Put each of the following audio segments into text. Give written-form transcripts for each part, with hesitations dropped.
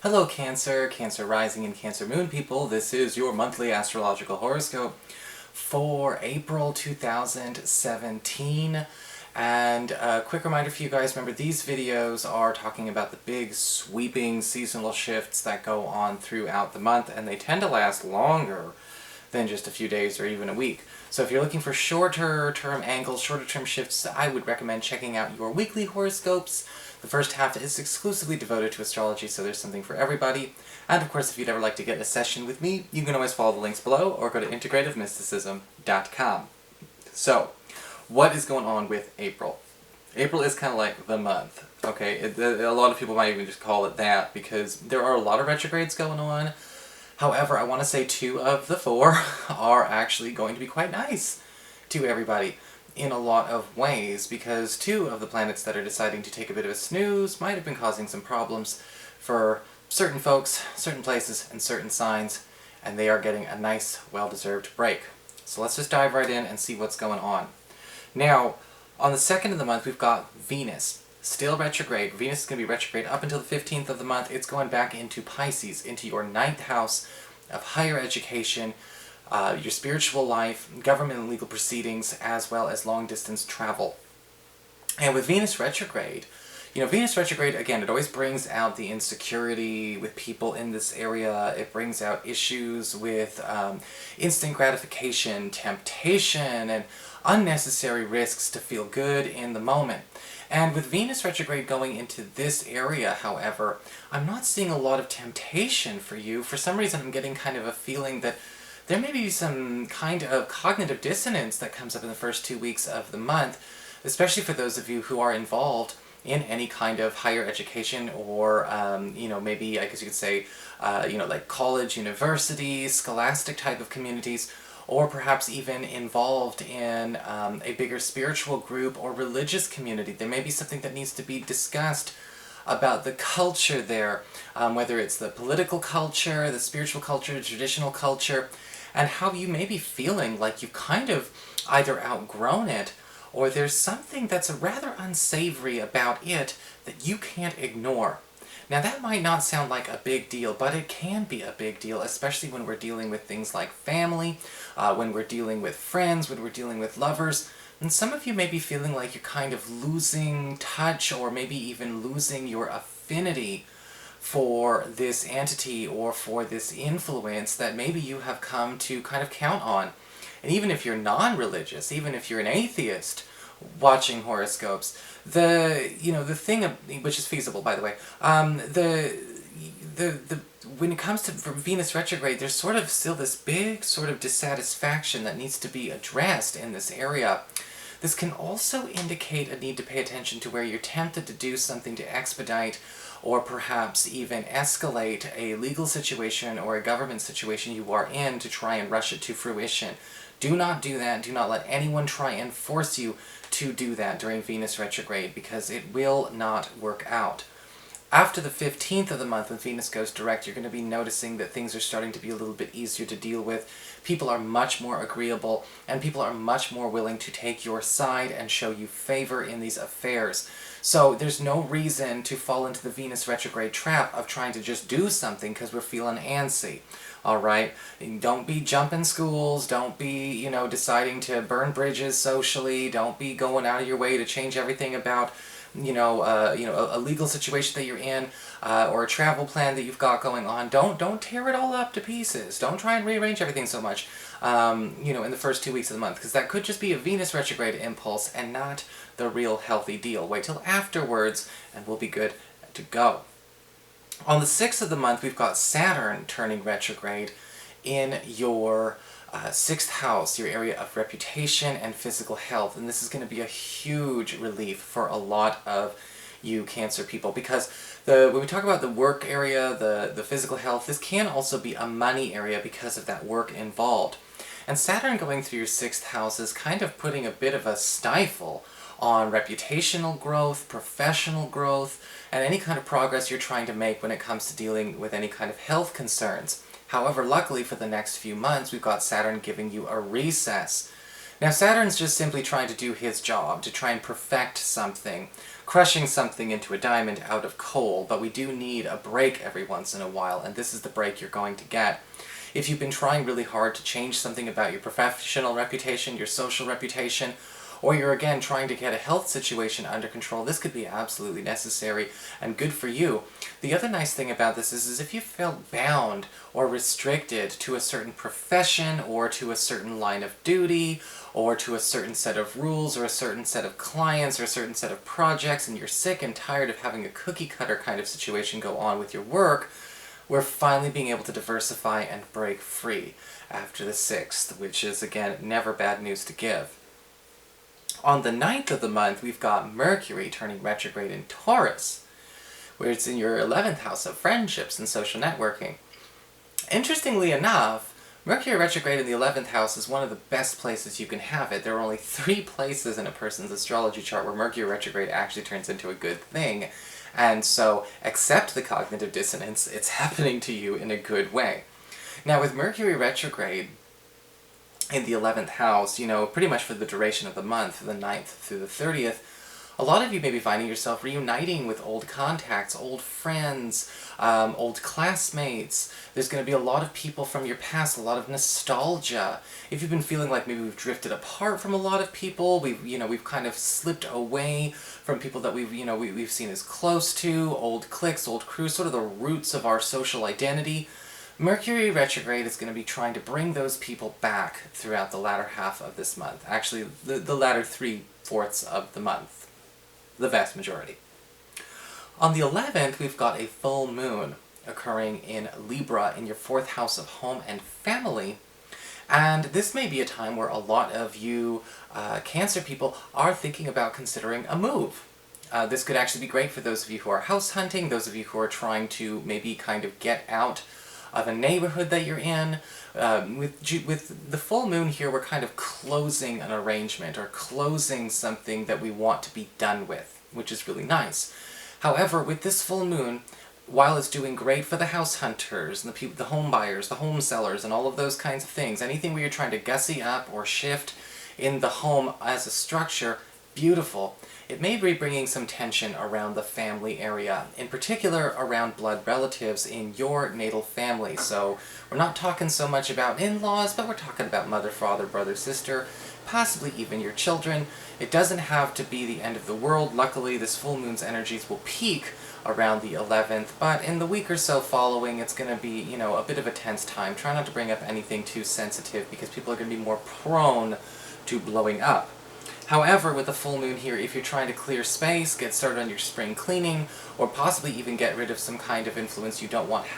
Hello Cancer, Cancer Rising and Cancer Moon people. This is your monthly astrological horoscope for April 2017. And a quick reminder for you guys, remember these videos are talking about the big sweeping seasonal shifts that go on throughout the month, and they tend to last longer than just a few days or even a week. So if you're looking for shorter term angles, shorter term shifts, I would recommend checking out your weekly horoscopes. The first half is exclusively devoted to astrology, so there's something for everybody. And of course, if you'd ever like to get a session with me, you can always follow the links below or go to integrativemysticism.com. So, what is going on with April? April is kind of like the month, okay? A lot of people might even just call it that because there are a lot of retrogrades going on. However, I want to say 2 of the 4 are actually going to be quite nice to everybody in a lot of ways, because 2 of the planets that are deciding to take a bit of a snooze might have been causing some problems for certain folks, certain places, and certain signs, and they are getting a nice, well-deserved break. So let's just dive right in and see what's going on. Now, on the 2nd of the month, we've got Venus. Still retrograde. Venus is going to be retrograde up until the 15th of the month. It's going back into Pisces, into your 9th house of higher education, your spiritual life, government and legal proceedings, as well as long-distance travel. And with Venus retrograde, Venus retrograde, again, it always brings out the insecurity with people in this area. It brings out issues with instant gratification, temptation, and unnecessary risks to feel good in the moment. And with Venus retrograde going into this area, however, I'm not seeing a lot of temptation for you. For some reason, I'm getting kind of a feeling that there may be some kind of cognitive dissonance that comes up in the first 2 weeks of the month, especially for those of you who are involved in any kind of higher education or, maybe, I guess you could say, like college, university, scholastic type of communities, or perhaps even involved in a bigger spiritual group or religious community. There may be something that needs to be discussed about the culture there, whether it's the political culture, the spiritual culture, the traditional culture, and how you may be feeling like you've kind of either outgrown it, or there's something that's rather unsavory about it that you can't ignore. Now that might not sound like a big deal, but it can be a big deal, especially when we're dealing with things like family, when we're dealing with friends, when we're dealing with lovers. And some of you may be feeling like you're kind of losing touch, or maybe even losing your affinity for this entity or for this influence that maybe you have come to kind of count on. And even if you're non-religious, even if you're an atheist watching horoscopes, the thing, which is feasible, by the way, when it comes to Venus retrograde, there's sort of still this big sort of dissatisfaction that needs to be addressed in this area. This can also indicate a need to pay attention to where you're tempted to do something to expedite or perhaps even escalate a legal situation or a government situation you are in to try and rush it to fruition. Do not do that. Do not let anyone try and force you to do that during Venus retrograde, because it will not work out. After the 15th of the month, when Venus goes direct, you're going to be noticing that things are starting to be a little bit easier to deal with. People are much more agreeable, and people are much more willing to take your side and show you favor in these affairs. So there's no reason to fall into the Venus retrograde trap of trying to just do something because we're feeling antsy. Alright? Don't be jumping schools, don't be, deciding to burn bridges socially, don't be going out of your way to change everything about a legal situation that you're in, or a travel plan that you've got going on. Don't tear it all up to pieces. Don't try and rearrange everything so much, in the first 2 weeks of the month, because that could just be a Venus retrograde impulse and not the real healthy deal. Wait till afterwards, and we'll be good to go. On the 6th of the month, we've got Saturn turning retrograde in your 6th house, your area of reputation and physical health. And this is going to be a huge relief for a lot of you Cancer people, because when we talk about the work area, the physical health, this can also be a money area because of that work involved. And Saturn going through your 6th house is kind of putting a bit of a stifle on reputational growth, professional growth, and any kind of progress you're trying to make when it comes to dealing with any kind of health concerns. However, luckily for the next few months, we've got Saturn giving you a recess. Now, Saturn's just simply trying to do his job, to try and perfect something. crushing something into a diamond out of coal, but we do need a break every once in a while, and this is the break you're going to get. If you've been trying really hard to change something about your professional reputation, your social reputation, or you're again trying to get a health situation under control, this could be absolutely necessary and good for you. The other nice thing about this is if you felt bound or restricted to a certain profession or to a certain line of duty or to a certain set of rules or a certain set of clients or a certain set of projects, and you're sick and tired of having a cookie cutter kind of situation go on with your work, we're finally being able to diversify and break free after the 6th, which is, again, never bad news to give. On the 9th of the month, we've got Mercury turning retrograde in Taurus, where it's in your 11th house of friendships and social networking. Interestingly enough, Mercury retrograde in the 11th house is one of the best places you can have it. There are only 3 places in a person's astrology chart where Mercury retrograde actually turns into a good thing. And so, accept the cognitive dissonance, it's happening to you in a good way. Now, with Mercury retrograde in the 11th house, you know, pretty much for the duration of the month, the 9th through the 30th, a lot of you may be finding yourself reuniting with old contacts, old friends, old classmates. There's going to be a lot of people from your past, a lot of nostalgia. If you've been feeling like maybe we've drifted apart from a lot of people, we've kind of slipped away from people that we've seen as close to, old cliques, old crews, sort of the roots of our social identity. Mercury retrograde is going to be trying to bring those people back throughout the latter half of this month. Actually, the latter 3/4 of the month. The vast majority. On the 11th, we've got a full moon occurring in Libra in your 4th house of home and family. And this may be a time where a lot of you Cancer people are thinking about considering a move. This could actually be great for those of you who are house hunting, those of you who are trying to maybe kind of get out of a neighborhood that you're in. With the full moon here, we're kind of closing an arrangement or closing something that we want to be done with, which is really nice. However, with this full moon, while it's doing great for the house hunters, and the home buyers, the home sellers, and all of those kinds of things, anything where you're trying to gussy up or shift in the home as a structure, beautiful. It may be bringing some tension around the family area, in particular around blood relatives in your natal family. So we're not talking so much about in-laws, but we're talking about mother, father, brother, sister, possibly even your children. It doesn't have to be the end of the world. Luckily, this full moon's energies will peak around the 11th, but in the week or so following, it's going to be, you know, a bit of a tense time. Try not to bring up anything too sensitive because people are going to be more prone to blowing up. However, with the full moon here, if you're trying to clear space, get started on your spring cleaning, or possibly even get rid of some kind of influence you don't want to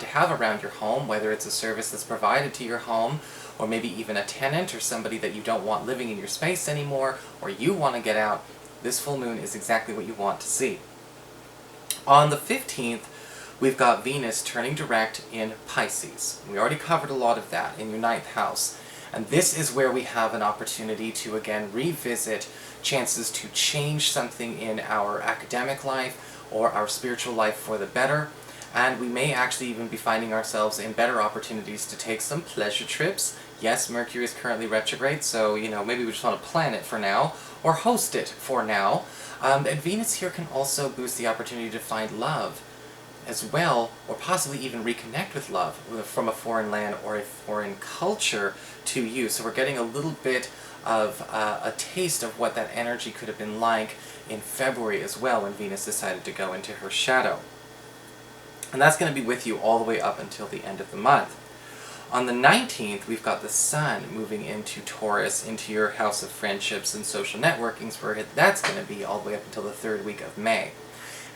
have around your home, whether it's a service that's provided to your home, or maybe even a tenant or somebody that you don't want living in your space anymore, or you want to get out, this full moon is exactly what you want to see. On the 15th, we've got Venus turning direct in Pisces. We already covered a lot of that in your 9th house. And this is where we have an opportunity to, again, revisit chances to change something in our academic life or our spiritual life for the better. And we may actually even be finding ourselves in better opportunities to take some pleasure trips. Yes, Mercury is currently retrograde, so, you know, maybe we just want to plan it for now, or host it for now. And Venus here can also boost the opportunity to find love as well, or possibly even reconnect with love from a foreign land or a foreign culture to you. So we're getting a little bit of a taste of what that energy could have been like in February as well, when Venus decided to go into her shadow. And that's going to be with you all the way up until the end of the month. On the 19th, we've got the Sun moving into Taurus, into your house of friendships and social networkings, where that's going to be all the way up until the 3rd week of May.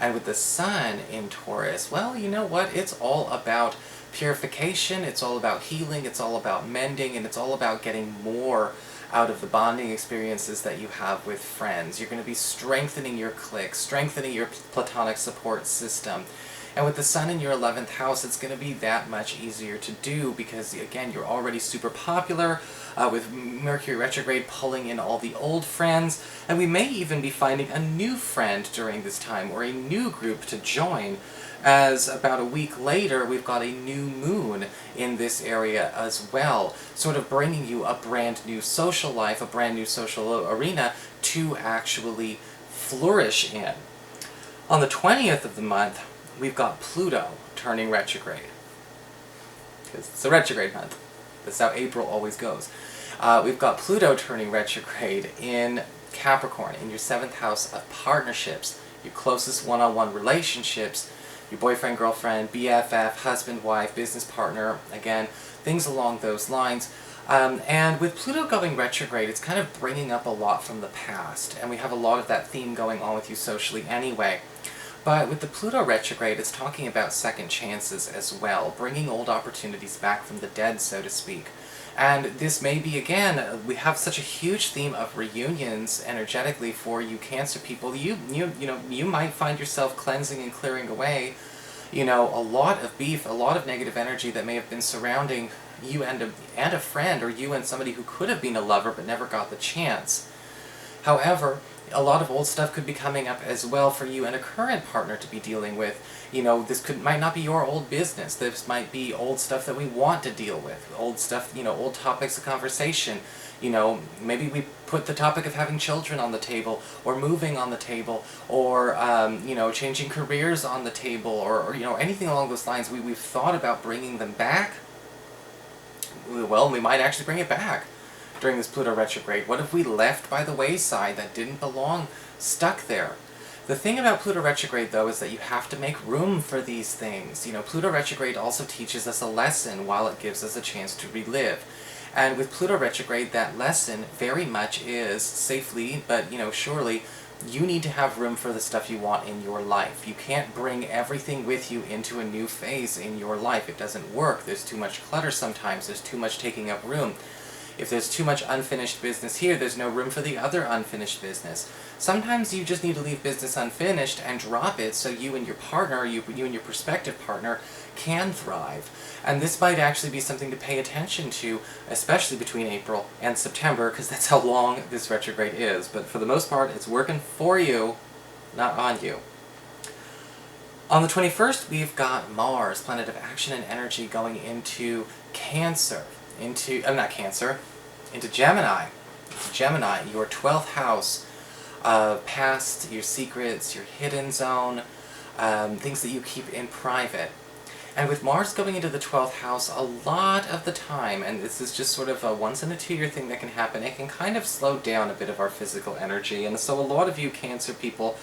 And with the Sun in Taurus, well, you know what? It's all about purification, it's all about healing, it's all about mending, and it's all about getting more out of the bonding experiences that you have with friends. You're going to be strengthening your clique, strengthening your platonic support system. And with the Sun in your 11th house, it's going to be that much easier to do because, again, you're already super popular with Mercury retrograde pulling in all the old friends, and we may even be finding a new friend during this time, or a new group to join, as about a week later we've got a new moon in this area as well, sort of bringing you a brand new social life, a brand new social arena to actually flourish in. On the 20th of the month, we've got Pluto turning retrograde. Because it's a retrograde month. That's how April always goes. We've got Pluto turning retrograde in Capricorn, in your 7th house of partnerships, your closest one-on-one relationships, your boyfriend, girlfriend, BFF, husband, wife, business partner, again, things along those lines. And with Pluto going retrograde, it's kind of bringing up a lot from the past, and we have a lot of that theme going on with you socially anyway. But with the Pluto retrograde, it's talking about second chances as well, bringing old opportunities back from the dead, so to speak. And this may be, again, we have such a huge theme of reunions energetically for you Cancer people. You might find yourself cleansing and clearing away, a lot of beef, a lot of negative energy that may have been surrounding you and a friend, or you and somebody who could have been a lover but never got the chance. However, a lot of old stuff could be coming up as well for you and a current partner to be dealing with. This might not be your old business. This might be old stuff that we want to deal with. Old stuff, old topics of conversation. Maybe we put the topic of having children on the table, or moving on the table, or, changing careers on the table, or anything along those lines. We've thought about bringing them back. Well, we might actually bring it back during this Pluto retrograde. What have we left by the wayside that didn't belong, stuck there? The thing about Pluto retrograde, though, is that you have to make room for these things. Pluto retrograde also teaches us a lesson while it gives us a chance to relive. And with Pluto retrograde, that lesson very much is, safely, but surely, you need to have room for the stuff you want in your life. You can't bring everything with you into a new phase in your life. It doesn't work. There's too much clutter sometimes. There's too much taking up room. If there's too much unfinished business here, there's no room for the other unfinished business. Sometimes you just need to leave business unfinished and drop it so you and your partner, you and your prospective partner, can thrive. And this might actually be something to pay attention to, especially between April and September, because that's how long this retrograde is. But for the most part, it's working for you, not on you. On the 21st, we've got Mars, planet of action and energy, going into Cancer. Into Gemini. Gemini, your 12th house of past, your secrets, your hidden zone, things that you keep in private. And with Mars going into the 12th house, a lot of the time, and this is just sort of a once in a 2-year thing that can happen, it can kind of slow down a bit of our physical energy. And so a lot of you Cancer people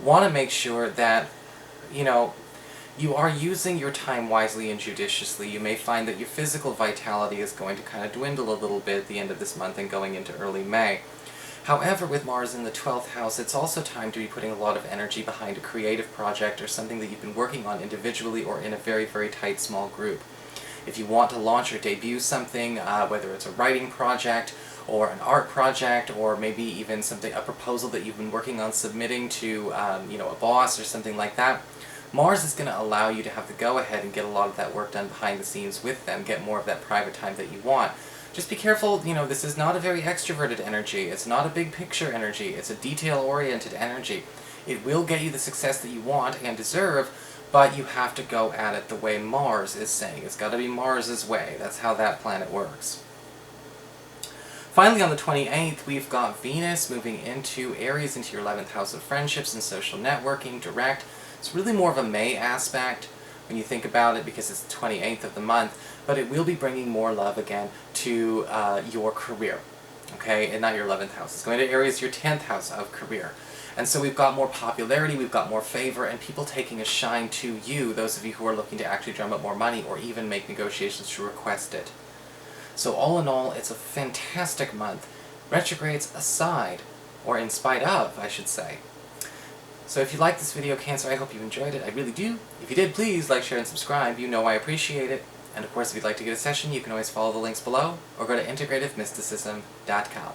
want to make sure that, you are using your time wisely and judiciously. You may find that your physical vitality is going to kind of dwindle a little bit at the end of this month and going into early May. However, with Mars in the 12th house, it's also time to be putting a lot of energy behind a creative project or something that you've been working on individually or in a very, very tight, small group. If you want to launch or debut something, whether it's a writing project or an art project, or maybe even a proposal that you've been working on submitting to, a boss or something like that, Mars is going to allow you to have the go-ahead and get a lot of that work done behind the scenes with them, get more of that private time that you want. Just be careful, this is not a very extroverted energy, it's not a big picture energy, it's a detail-oriented energy. It will get you the success that you want and deserve, but you have to go at it the way Mars is saying. It's got to be Mars's way. That's how that planet works. Finally, on the 28th, we've got Venus moving into Aries, into your 11th house of friendships and social networking, direct. It's really more of a May aspect when you think about it because it's the 28th of the month, but it will be bringing more love again to your career, okay, and not your 11th house. It's going to Aries, your 10th house of career. And so we've got more popularity, we've got more favor, and people taking a shine to you, those of you who are looking to actually drum up more money or even make negotiations to request it. So all in all, it's a fantastic month. Retrogrades aside, or in spite of, I should say. So if you liked this video, Cancer, I hope you enjoyed it. I really do. If you did, please like, share, and subscribe. You know I appreciate it. And of course, if you'd like to get a session, you can always follow the links below, or go to integrativemysticism.com.